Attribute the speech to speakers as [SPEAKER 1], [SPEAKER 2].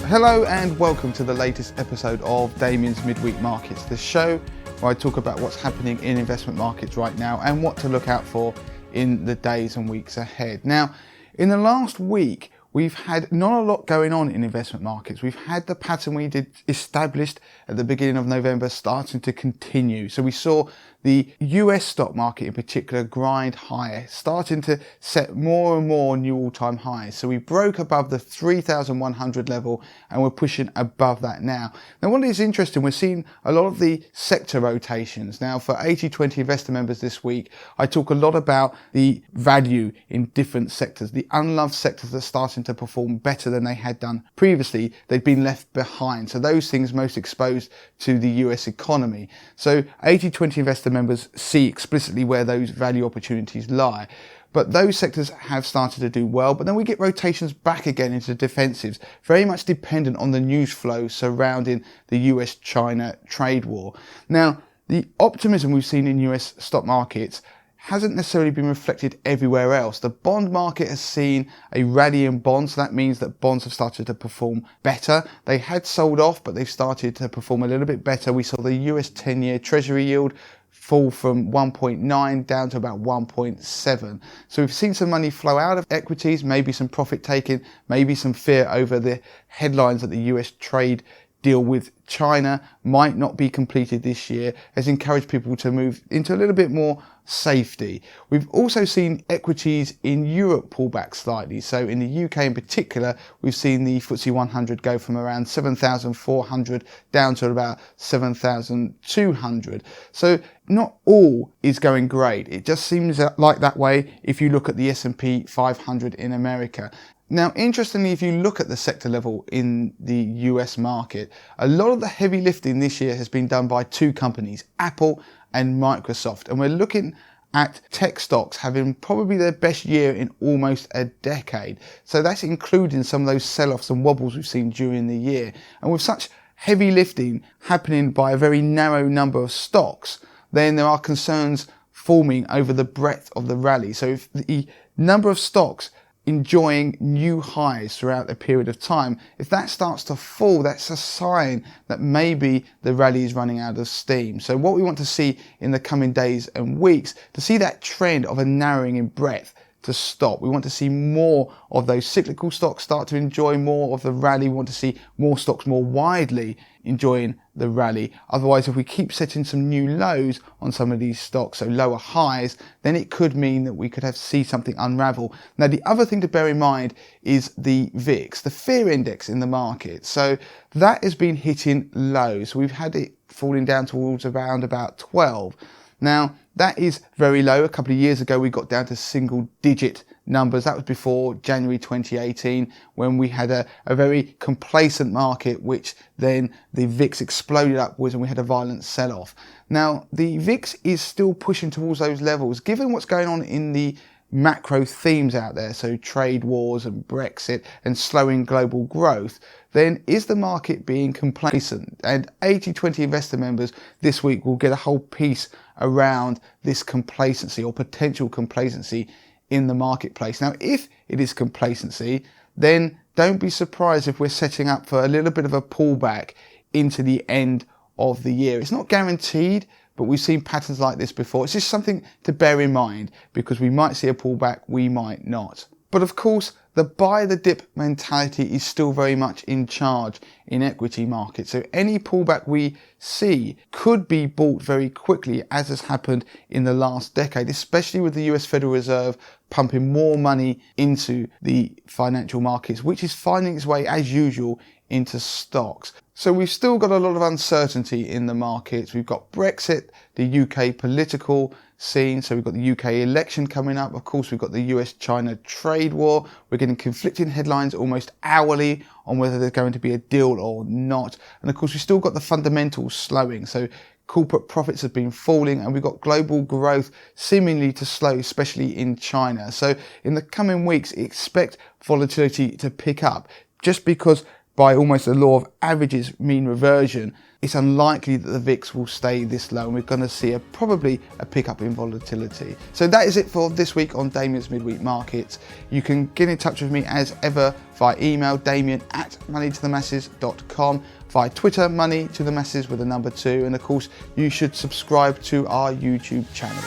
[SPEAKER 1] Hello and welcome to the latest episode of Damien's Midweek Markets, the show where I talk about what's happening in investment markets right now and what to look out for in the days and weeks ahead. Now, in the last week, we've had not a lot going on in investment markets. We've had the pattern we did established at the beginning of November starting to continue. So we saw the US stock market in particular grind higher, starting to set more and more new all-time highs. So we broke above the 3,100 level and we're pushing above that now. Now what is interesting, we're seeing a lot of the sector rotations. Now for 80/20 investor members this week, I talk a lot about the value in different sectors, the unloved sectors that are starting to perform better than they had done previously. They've been left behind. So those things most exposed to the US economy. So 80/20 investor members see explicitly where those value opportunities lie. But those sectors have started to do well, but then we get rotations back again into defensives, very much dependent on the news flow surrounding the US-China trade war. Now, the optimism we've seen in US stock markets hasn't necessarily been reflected everywhere else. The bond market has seen a rally in bonds. So that means that bonds have started to perform better. They had sold off, but they've started to perform a little bit better. We saw the US 10-year Treasury yield fall from 1.9 down to about 1.7. So we've seen some money flow out of equities, maybe some profit taking, maybe some fear over the headlines that the US trade deal with China might not be completed this year, has encouraged people to move into a little bit more safety. We've also seen equities in Europe pull back slightly. So in the UK in particular, we've seen the FTSE 100 go from around 7,400 down to about 7,200. So not all is going great. It just seems like that way if you look at the S&P 500 in America. Now, interestingly, if you look at the sector level in the US market, a lot of the heavy lifting this year has been done by two companies, Apple and Microsoft. And we're looking at tech stocks having probably their best year in almost a decade. So that's including some of those sell-offs and wobbles we've seen during the year. And with such heavy lifting happening by a very narrow number of stocks, then there are concerns forming over the breadth of the rally. So if the number of stocks enjoying new highs throughout a period of time, if that starts to fall, that's a sign that maybe the rally is running out of steam. So what we want to see in the coming days and weeks, to see that trend of a narrowing in breadth to stop. We want to see more of those cyclical stocks start to enjoy more of the rally. We want to see more stocks more widely enjoying the rally. Otherwise, if we keep setting some new lows on some of these stocks, so lower highs, then it could mean that we could see something unravel. Now, the other thing to bear in mind is the VIX, the fear index in the market. So that has been hitting lows. We've had it falling down towards around about 12. Now, that is very low. A couple of years ago, we got down to single digit numbers. That was before January 2018, when we had a very complacent market, which then the VIX exploded upwards and we had a violent sell-off. Now, the VIX is still pushing towards those levels, given what's going on in the macro themes out there, so trade wars and Brexit and slowing global growth, then is the market being complacent? And 80/20 investor members this week will get a whole piece around this complacency or potential complacency in the marketplace. Now, if it is complacency, then don't be surprised if we're setting up for a little bit of a pullback into the end of the year. It's not guaranteed, but we've seen patterns like this before. It's just something to bear in mind, because we might see a pullback, we might not. But of course, the buy the dip mentality is still very much in charge in equity markets. So any pullback we see could be bought very quickly, as has happened in the last decade, especially with the US Federal Reserve pumping more money into the financial markets, which is finding its way, as usual, into stocks. So we've still got a lot of uncertainty in the markets. We've got Brexit, the UK political scene. So we've got the UK election coming up. Of course, we've got the US-China trade war. We're getting conflicting headlines almost hourly on whether there's going to be a deal or not. And of course, we've still got the fundamentals slowing. So corporate profits have been falling and we've got global growth seemingly to slow, especially in China. So in the coming weeks, expect volatility to pick up, just because by almost the law of averages, mean reversion, it's unlikely that the VIX will stay this low, and we're going to see probably a pickup in volatility. So that is it for this week on Damien's Midweek Markets. You can get in touch with me as ever via email, damien@moneytothemasses.com, via Twitter, money to the masses with a number 2, and of course you should subscribe to our YouTube channel.